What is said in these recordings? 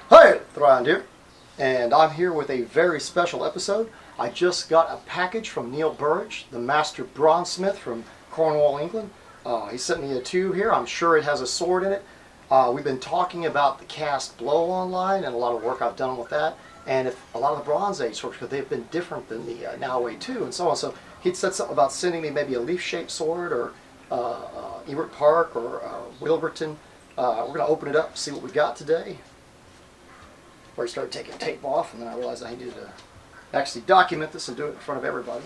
Hi, Thrand here, and I'm here with a very special episode. I just got a package from Neil Burridge, the master bronzesmith from Cornwall, England. He sent me a tube here. I'm sure it has a sword in it. We've been talking about the cast blow online and a lot of work I've done with that, and if a lot of the Bronze Age swords, because they've been different than the Noway 2 and so on. So he'd said something about sending me maybe a leaf-shaped sword or Ewart Park or Wilberton. We're going to open it up and see what we got today. Where I started taking tape off, and then I realized I needed to actually document this and do it in front of everybody.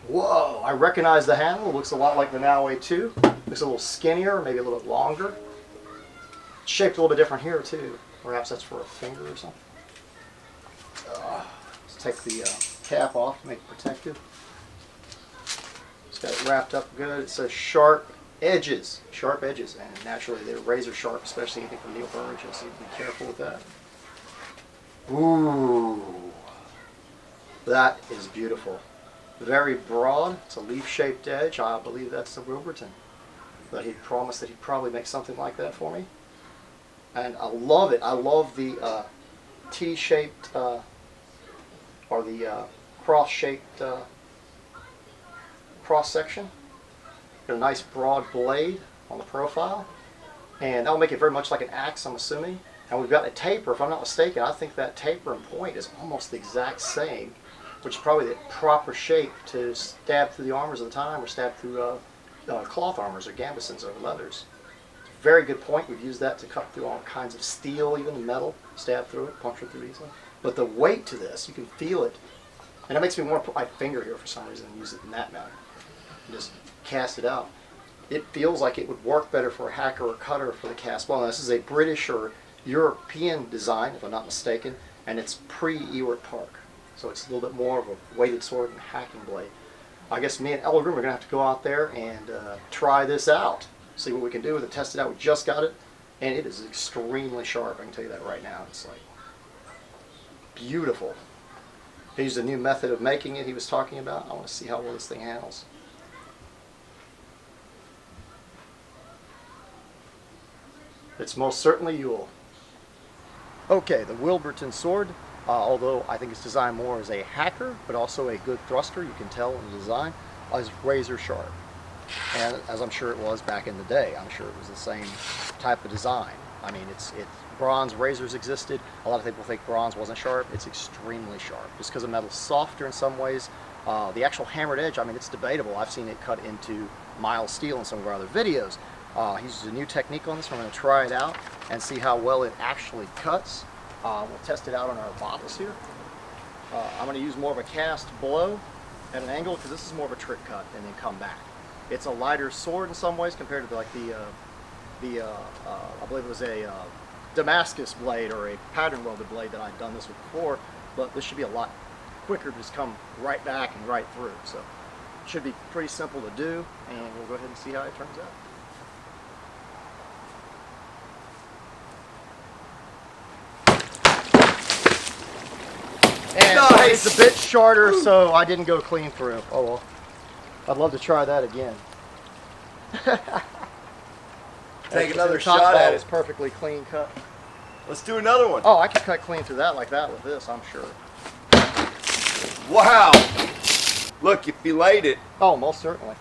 Whoa, I recognize the handle. It looks a lot like the Noway 2. Looks a little skinnier, maybe a little bit longer. It's shaped a little bit different here too. Perhaps that's for a finger or something. Let's take the cap off to make it protective. It's got it wrapped up good. It says sharp edges, and naturally they're razor sharp, especially anything from Neil Burridge, so you be careful with that. Ooh, that is beautiful. Very broad. It's a leaf-shaped edge. I believe that's the Wilberton. But he promised that he'd probably make something like that for me, and I love it. I love the T-shaped or the cross-shaped cross-section. Got a nice broad blade on the profile, and that'll make it very much like an axe, I'm assuming. And we've got a taper, if I'm not mistaken. I think that taper and point is almost the exact same, which is probably the proper shape to stab through the armors of the time, or stab through cloth armors or gambesons or leathers. Very good point. We've used that to cut through all kinds of steel, even metal, stab through it, puncture through easily. But the weight to this, you can feel it, and it makes me want to put my finger here for some reason and use it in that manner. Just cast it out. It feels like it would work better for a hacker or cutter for the cast blow. Now, this is a British or European design, if I'm not mistaken, and it's pre-Ewart Park. So it's a little bit more of a weighted sword and hacking blade. I guess me and Eldgrim are going to have to go out there and try this out. See what we can do with it, test it out. We just got it, and it is extremely sharp. I can tell you that right now. It's like beautiful. He used a new method of making it he was talking about. I want to see how well this thing handles. It's most certainly Yule. Okay, the Wilburton sword, although I think it's designed more as a hacker, but also a good thruster, you can tell in the design, is razor sharp. And as I'm sure it was back in the day, I'm sure it was the same type of design. I mean, it's bronze razors existed. A lot of people think bronze wasn't sharp. It's extremely sharp, just because the metal's softer in some ways. The actual hammered edge, I mean, it's debatable. I've seen it cut into mild steel in some of our other videos. He uses a new technique on this. We're going to try it out and see how well it actually cuts. We'll test it out on our bottles here. I'm going to use more of a cast blow at an angle, because this is more of a trick cut and then come back. It's a lighter sword in some ways compared to like I believe it was a Damascus blade or a pattern welded blade that I'd done this with before, but this should be a lot quicker to just come right back and right through. So it should be pretty simple to do, and we'll go ahead and see how it turns out. And Nice. It's a bit shorter, so I didn't go clean through. Oh well. I'd love to try that again. Take another The top shot at is it. perfectly clean cut. Let's do another one. Oh, I could cut clean through that like that with this, I'm sure. Wow. Look, you filleted it. Oh, most certainly.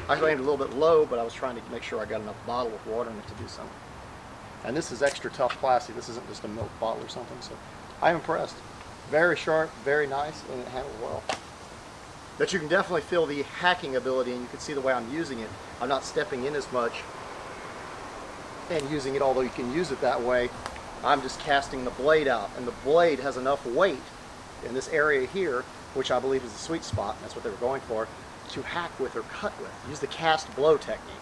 I aimed a little bit low, but I was trying to make sure I got enough bottle with water in it to do something. And this is extra tough plastic. This isn't just a milk bottle or something, so I'm impressed. Very sharp, very nice, and it handles well. But you can definitely feel the hacking ability, and you can see the way I'm using it. I'm not stepping in as much and using it, although you can use it that way. I'm just casting the blade out, and the blade has enough weight in this area here, which I believe is the sweet spot, that's what they were going for, to hack with or cut with. Use the cast blow technique.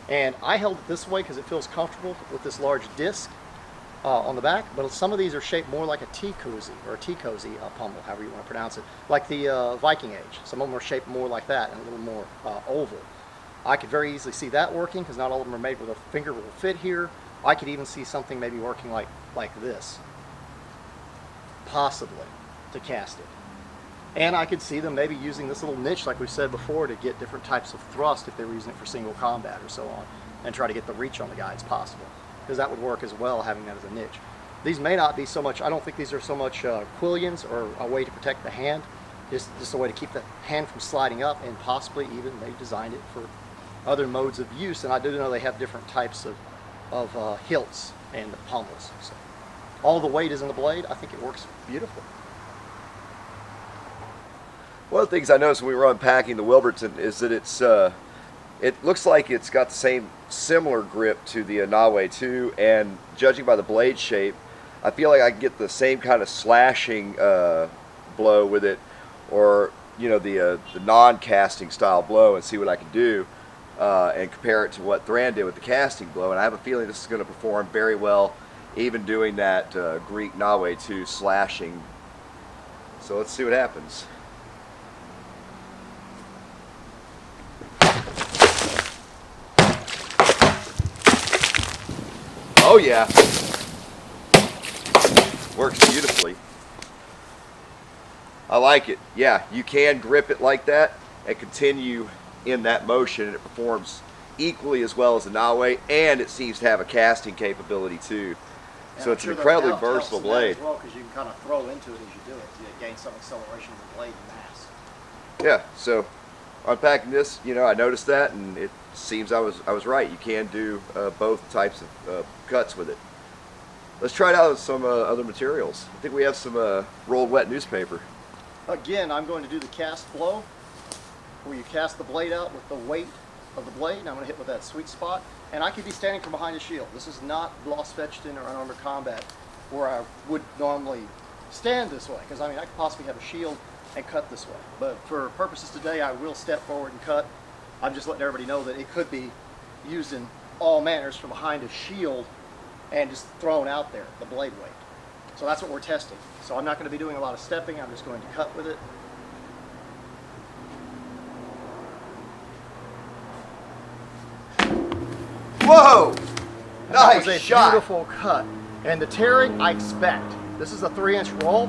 And I held it this way because it feels comfortable with this large disc on the back, but some of these are shaped more like a tea cozy, or a tea cozy pummel, however you want to pronounce it, like the Viking Age. Some of them are shaped more like that and a little more oval. I could very easily see that working, because not all of them are made with a finger will fit here. I could even see something maybe working like this, possibly, to cast it. And I could see them maybe using this little niche, like we said before, to get different types of thrust if they were using it for single combat or so on, and try to get the reach on the guy as possible, because that would work as well, having that as a niche. These may not be so much, I don't think these are so much quillions or a way to protect the hand, just a way to keep the hand from sliding up, and possibly even they designed it for other modes of use. And I do know they have different types of hilts and pommels. So all the weight is in the blade. I think it works beautifully. One of the things I noticed when we were unpacking the Wilberton is that it looks like it's got the same similar grip to the Nawe too, and judging by the blade shape, I feel like I can get the same kind of slashing blow with it, or the non-casting style blow, and see what I can do, and compare it to what Thrand did with the casting blow. And I have a feeling this is going to perform very well, even doing that Greek Nawe 2 slashing. So let's see what happens. Oh yeah, works beautifully. I like it. Yeah, you can grip it like that and continue in that motion, and it performs equally as well as the Nawe, and it seems to have a casting capability too. And so it's an incredibly versatile blade. As well, because you can kind of throw into it as you do it to gain some acceleration of the blade and mass. Yeah. So unpacking this, I noticed that, and it seems I was right. You can do both types of cuts with it. Let's try it out with some other materials. I think we have some rolled wet newspaper. Again, I'm going to do the cast blow, where you cast the blade out with the weight of the blade, and I'm going to hit with that sweet spot. And I could be standing from behind a shield. This is not Lost Fetchton or Unarmored Combat, where I would normally stand this way, because I could possibly have a shield and cut this way. But for purposes today, I will step forward and cut. I'm just letting everybody know that it could be used in all manners from behind a shield and just thrown out there, the blade weight. So that's what we're testing. So I'm not going to be doing a lot of stepping. I'm just going to cut with it. Whoa! That was Nice a shot. beautiful cut. And the tearing, I expect. This is a 3-inch roll,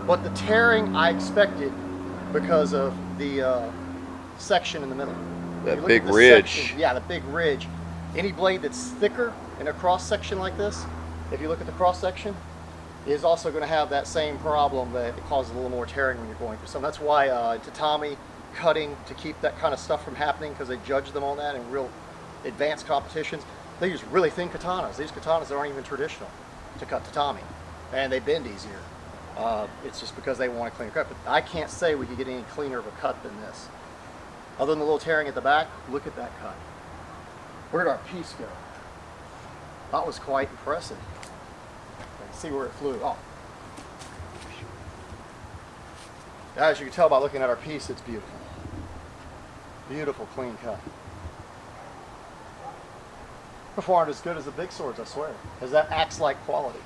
but the tearing I expected because of the section in the middle. That big ridge. Section, yeah, the big ridge. Any blade that's thicker in a cross section like this, if you look at the cross section, is also going to have that same problem, that it causes a little more tearing when you're going through some. That's why tatami cutting, to keep that kind of stuff from happening, because they judge them on that in real advanced competitions, they use really thin katanas. These katanas aren't even traditional to cut tatami, and they bend easier. It's just because they want a cleaner cut. But I can't say we could get any cleaner of a cut than this. Other than the little tearing at the back, look at that cut. Where did our piece go? That was quite impressive. Let's see where it flew. Oh. As you can tell by looking at our piece, it's beautiful. Beautiful, clean cut. Performed as good as the big swords, I swear. Has that axe-like quality.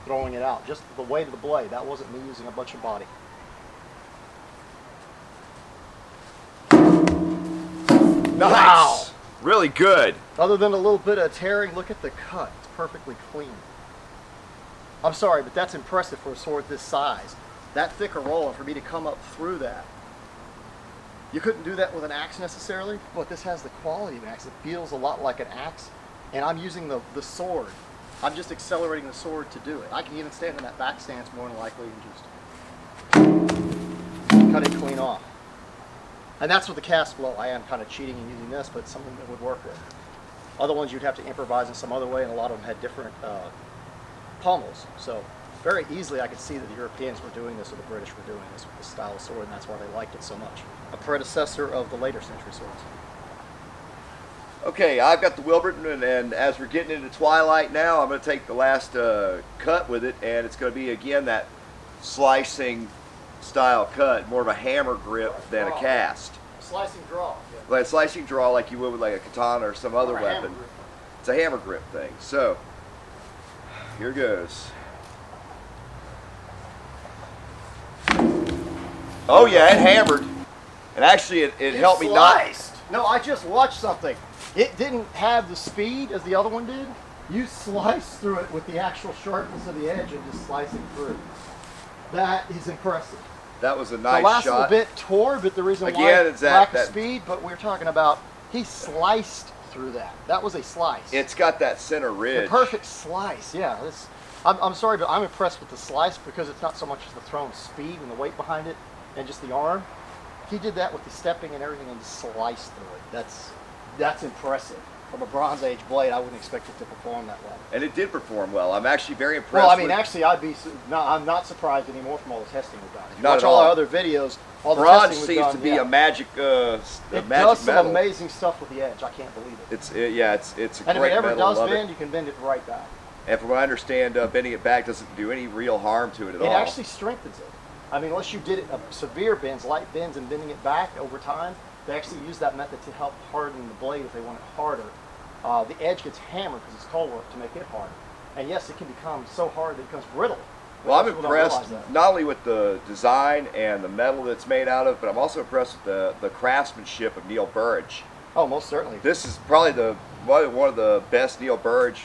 Throwing it out, just the weight of the blade. That wasn't me using a bunch of body. Nice. Wow. Really good. Other than a little bit of tearing, look at the cut. It's perfectly clean. I'm sorry, but that's impressive for a sword this size. That thick a roll, and for me to come up through that. You couldn't do that with an axe necessarily, but this has the quality of an axe. It feels a lot like an axe, and I'm using the sword. I'm just accelerating the sword to do it. I can even stand in that back stance more than likely and just cut it clean off. And that's with the cast blow. I am kind of cheating and using this, but something that would work with. Other ones you'd have to improvise in some other way, and a lot of them had different pommels. So very easily I could see that the Europeans were doing this, or the British were doing this with this style of sword, and that's why they liked it so much. A predecessor of the later century swords. Okay, I've got the Wilberton, and as we're getting into twilight now, I'm going to take the last cut with it, and it's going to be, again, that slicing style cut, more of a hammer grip than a cast. Slicing draw. Yeah. Like a slicing draw like you would with like a katana or some other weapon. It's a hammer grip thing. So, here goes. Oh yeah, it hammered. And actually it helped me not... No, I just watched something. It didn't have the speed as the other one did. You slice through it with the actual sharpness of the edge and just slice it through. That is impressive. That was a The nice last shot. little bit tore, but the reason Again, why it's that- lack of that- speed. But we're talking about he sliced through that. That was a slice. It's got that center ridge. the perfect slice. Yeah. I'm sorry, but I'm impressed with the slice because it's not so much as the thrown speed and the weight behind it, and just the arm. He did that with the stepping and everything, and just sliced through it. That's impressive. From a Bronze Age blade, I wouldn't expect it to perform that well. And it did perform well. I'm actually very impressed. Well, I mean, with, actually, I'm not surprised anymore from all the testing we've done. If you Not watch at all all. our other videos, all the bronze testing we've seems done, to be yeah. a magic, a It magic does some metal. amazing stuff with the edge. I can't believe it. It's a And if great it ever metal. does Love bend, it. you can bend it right back. And from what I understand, bending it back doesn't do any real harm to it at It all. actually strengthens it. I mean, unless you did it severe bends, light bends, and bending it back over time, they actually use that method to help harden the blade if they want it harder. The edge gets hammered because it's cold work to make it hard. And yes, it can become so hard that it becomes brittle. Well, I'm Most people don't impressed realize that. not only with the design and the metal that's made out of, but I'm also impressed with the craftsmanship of Neil Burridge. Oh, most certainly. This is probably one of the best Neil Burridge.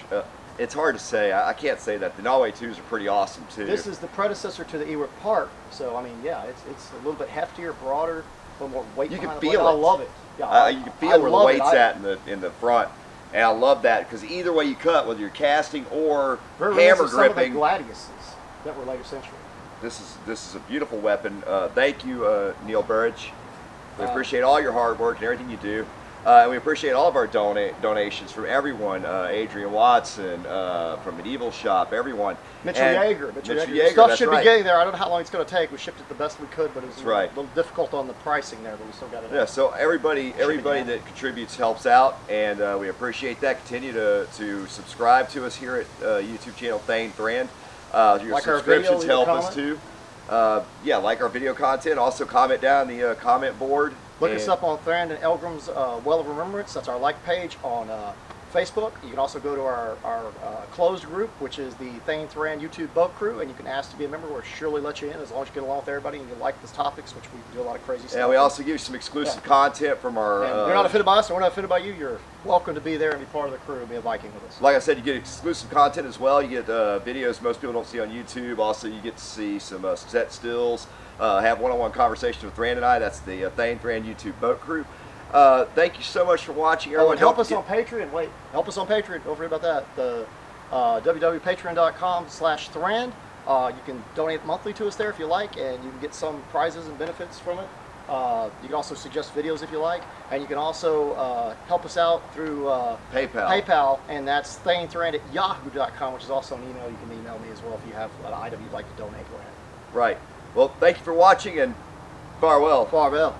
It's hard to say. I can't say that. The Norway 2s are pretty awesome too. This is the predecessor to the Ewart Park. So, I mean, yeah, it's a little bit heftier, broader, a little more weight You can behind the feel blade. it. I love it. Yeah, You can feel I where the love weight's it. at in the front, and I love that because either way you cut, whether you're casting or Very hammer reminiscent of some of the gripping, gladiuses that were later century. this is a beautiful weapon. Thank you, Neil Burridge. We appreciate all your hard work and everything you do. And we appreciate all of our donations from everyone. Adrian Watson, from Medieval Shop, everyone. Mitchell And Yeager. Mitchell The Yeager, stuff that's should right. be getting there. I don't know how long it's going to take. We shipped it the best we could, but it was That's right. a little difficult on the pricing there, but we still got it. Yeah, so everybody that contributes helps out, and we appreciate that. Continue to subscribe to us here at YouTube channel Thrand. Your Like our subscriptions video, leave a help us too. Yeah, like our video content. Also comment down the comment board. Look us up on Thrand and Eldgrim's Well of Remembrance. That's our like page on Facebook. You can also go to our closed group, which is the Thrand YouTube Boat Crew, and you can ask to be a member. We'll surely let you in as long as you get along with everybody and you like the topics, which we do a lot of crazy stuff. And we also give you some exclusive content from our. And you're not offended by us, and we're not offended by you. You're welcome to be there and be part of the crew and be a Viking with us. Like I said, you get exclusive content as well. You get videos most people don't see on YouTube. Also, you get to see some set stills. Have one-on-one conversations with Thrand and I. That's the Thrand YouTube Boat Crew. Thank you so much for watching, everyone. Oh, and help us on Patreon. Wait, help us on Patreon. Don't forget about that. The www.patreon.com/Thrand. You can donate monthly to us there if you like, and you can get some prizes and benefits from it. You can also suggest videos if you like, and you can also help us out through PayPal, and that's thrand@yahoo.com, which is also an email. You can email me as well if you have an item you'd like to donate. Go ahead. Right. Well, thank you for watching, and farewell. Farewell.